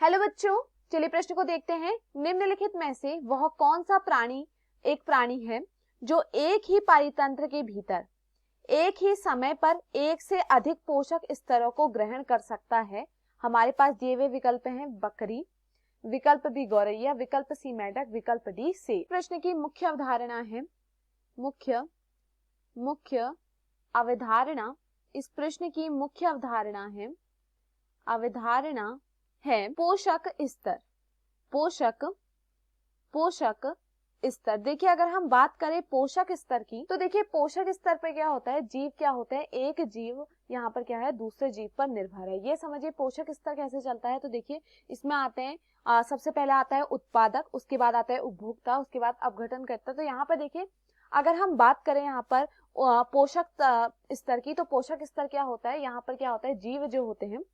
Hello बच्चों, चलिए प्रश्न को देखते हैं। निम्नलिखित में से वह कौन सा प्राणी एक प्राणी है जो एक ही पारितंत्र के भीतर एक ही समय पर एक से अधिक पोषक स्तरों को ग्रहण कर सकता है। हमारे पास दिए हुए विकल्प हैं बकरी, विकल्प बी गौरैया, विकल्प सी मेंढक, विकल्प डी सेब। प्रश्न की मुख्य अवधारणा है मुख्य अवधारणा इस प्रश्न की मुख्य अवधारणा है पोषक स्तर। पोषक स्तर। देखिए अगर हम बात करें पोषक स्तर की तो देखिए पोषक स्तर पे क्या होता है, जीव क्या होते हैं, एक जीव यहाँ पर क्या है दूसरे जीव पर निर्भर है। ये समझिए पोषक स्तर कैसे चलता है। तो देखिए इसमें आते हैं सबसे पहले आता है उत्पादक, उसके बाद आता है उपभोक्ता, उसके बाद अपघटन करता। तो यहाँ पर देखिए अगर हम बात करें यहाँ पर पोषक स्तर की, तो पोषक स्तर क्या होता है, यहाँ पर क्या होता है जीव जो होते हैं,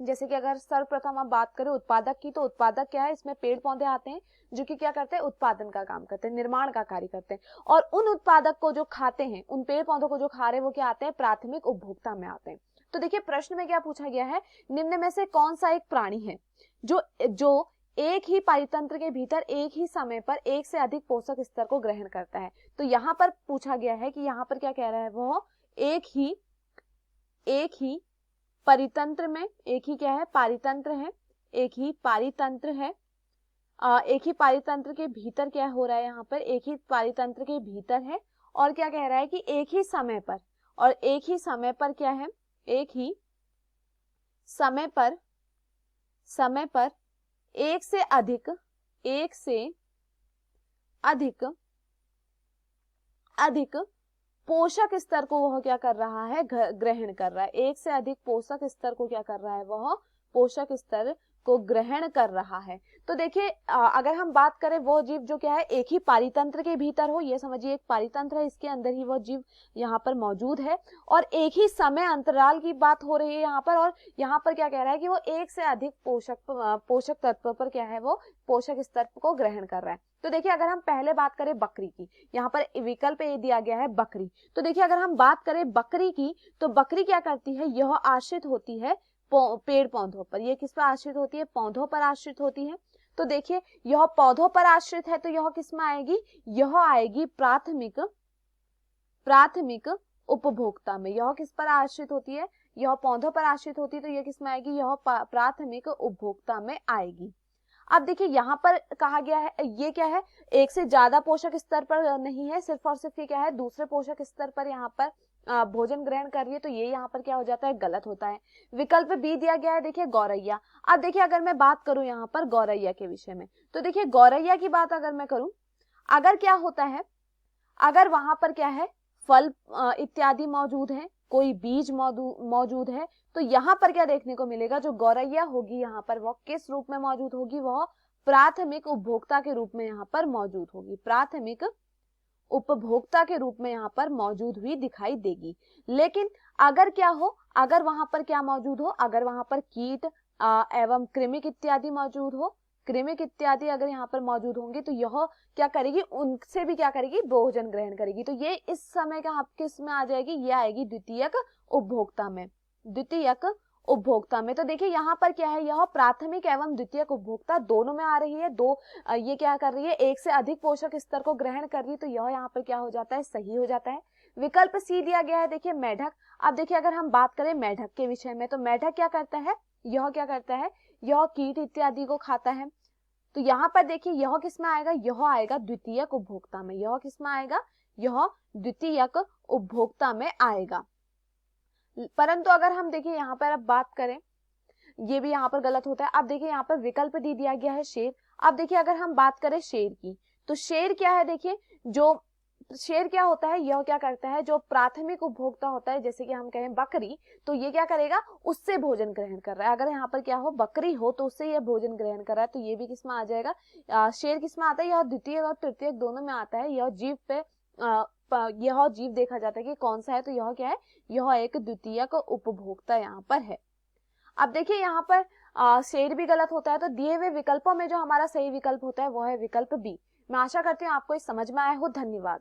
जैसे कि अगर सर्वप्रथम आप बात करें उत्पादक की, तो उत्पादक क्या है, इसमें पेड़ पौधे आते हैं जो कि क्या करते हैं, उत्पादन का काम करते हैं, निर्माण का कार्य करते हैं। और उन उत्पादक को जो खाते हैं, उन पेड़ पौधों को जो खा रहे हैं वो क्या आते हैं, प्राथमिक उपभोक्ता में आते हैं। तो देखिए प्रश्न में क्या पूछा गया है, निम्न में से कौन सा एक प्राणी है जो एक ही पारितंत्र के भीतर एक ही समय पर एक से अधिक पोषक स्तर को ग्रहण करता है। तो यहाँ पर पूछा गया है कि यहाँ पर क्या कह रहा है, वो एक ही परितंत्र में, एक ही क्या है, पारितंत्र है, एक ही पारितंत्र के भीतर क्या हो रहा है, यहाँ पर एक ही पारितंत्र के भीतर है। और क्या कह रहा है कि एक ही समय पर, और एक ही समय पर क्या है, एक ही समय पर एक से अधिक पोषक स्तर को वह क्या कर रहा है, ग्रहण कर रहा है। एक से अधिक पोषक स्तर को क्या कर रहा है, वह पोषक स्तर को ग्रहण कर रहा है। तो देखिए अगर हम बात करें वो जीव जो क्या है एक ही पारितंत्र के भीतर हो, ये समझिए एक पारितंत्र है, इसके अंदर ही वह जीव यहाँ पर मौजूद है और एक ही समय अंतराल की बात हो रही है यहाँ पर। और यहाँ पर क्या कह रहा है कि वो एक से अधिक पोषक तत्व पर क्या है, वो पोषक स्तर को ग्रहण कर रहा है। तो देखिए अगर हम पहले बात करें बकरी की, यहाँ पर विकल्प ए दिया गया है बकरी। तो देखिए अगर हम बात करें बकरी की, तो बकरी क्या करती है, यह आश्रित होती है पेड़ पौधों पर। ये किस पर आश्रित होती है, पौधों पर आश्रित होती है। तो देखिए यह पौधों पर आश्रित है, तो यह किस में आएगी, यह आएगी प्राथमिक उपभोक्ता में। यह किस पर आश्रित होती है, यह पौधों पर आश्रित होती है, तो यह किस में आएगी, यह प्राथमिक उपभोक्ता में आएगी। अब देखिए यहाँ पर कहा गया है, ये क्या है, एक से ज्यादा पोषक स्तर पर नहीं है, सिर्फ और सिर्फ ये क्या है दूसरे पोषक स्तर पर यहाँ पर भोजन ग्रहण कर रही है। तो ये यहाँ पर क्या हो जाता है, गलत होता है। विकल्प बी दिया गया है देखिए गौरैया। अब देखिए अगर मैं बात करूं यहाँ पर गौरैया के विषय में, तो देखिए गौरैया की बात अगर मैं करूं, अगर क्या होता है, अगर वहां पर क्या है फल इत्यादि मौजूद है, कोई बीज मौजूद है, तो यहाँ पर क्या देखने को मिलेगा, जो गौरैया होगी यहाँ पर वह किस रूप में मौजूद होगी, वह प्राथमिक उपभोक्ता के रूप में यहाँ पर मौजूद होगी, प्राथमिक उपभोक्ता के रूप में यहाँ पर मौजूद हुई दिखाई देगी। लेकिन अगर क्या हो, अगर वहां पर क्या मौजूद हो, अगर वहां पर कीट एवं कृमिक इत्यादि मौजूद हो, कृमिक इत्यादि अगर यहाँ पर मौजूद होंगे, तो यह क्या करेगी, उनसे भी क्या करेगी, भोजन ग्रहण करेगी। तो ये इस समय का किस में आ जाएगी, ये आएगी द्वितीयक उपभोक्ता में। तो देखिए यहाँ पर क्या है, यह प्राथमिक एवं द्वितीयक उपभोक्ता दोनों में आ रही है। ये क्या कर रही है, एक से अधिक पोषक स्तर को ग्रहण कर रही है। तो यह यहाँ पर क्या हो जाता है, सही हो जाता है। विकल्प सी दिया गया है देखिए मेढक। अब देखिए अगर हम बात करें मेढक के विषय में, तो मेढक क्या करता है, यह कीट इत्यादि को खाता है। तो यहाँ पर देखिए यह किस में आएगा, यह आएगा द्वितीयक उपभोक्ता में। यह किस में आएगा, यह द्वितीयक उपभोक्ता में आएगा। परंतु अगर हम देखिए यहाँ पर अब बात करें, ये भी यहाँ पर गलत होता है। अब देखिए यहाँ पर विकल्प दी दिया गया है शेर। अब देखिए अगर हम बात करें शेर की, तो शेर क्या है, देखिए जो शेर क्या होता है, यह क्या करता है, जो प्राथमिक उपभोक्ता होता है, जैसे कि हम कहें बकरी, तो ये क्या करेगा, उससे भोजन ग्रहण कर रहा है। अगर यहाँ पर क्या हो, बकरी हो, तो उससे यह भोजन ग्रहण कर रहा है। तो ये भी किसमें आ जाएगा, शेर किसमें आता है, यह द्वितीय और तृतीय दोनों में आता है। यह जीव देखा जाता है कि कौन सा है, तो यह क्या है, यह एक द्वितीयक उपभोक्ता यहाँ पर है। अब देखिए यहाँ पर शेर भी गलत होता है। तो दिए हुए विकल्पों में जो हमारा सही विकल्प होता है वो है विकल्प बी। मैं आशा करती हूँ आपको ये समझ में आया हो। धन्यवाद।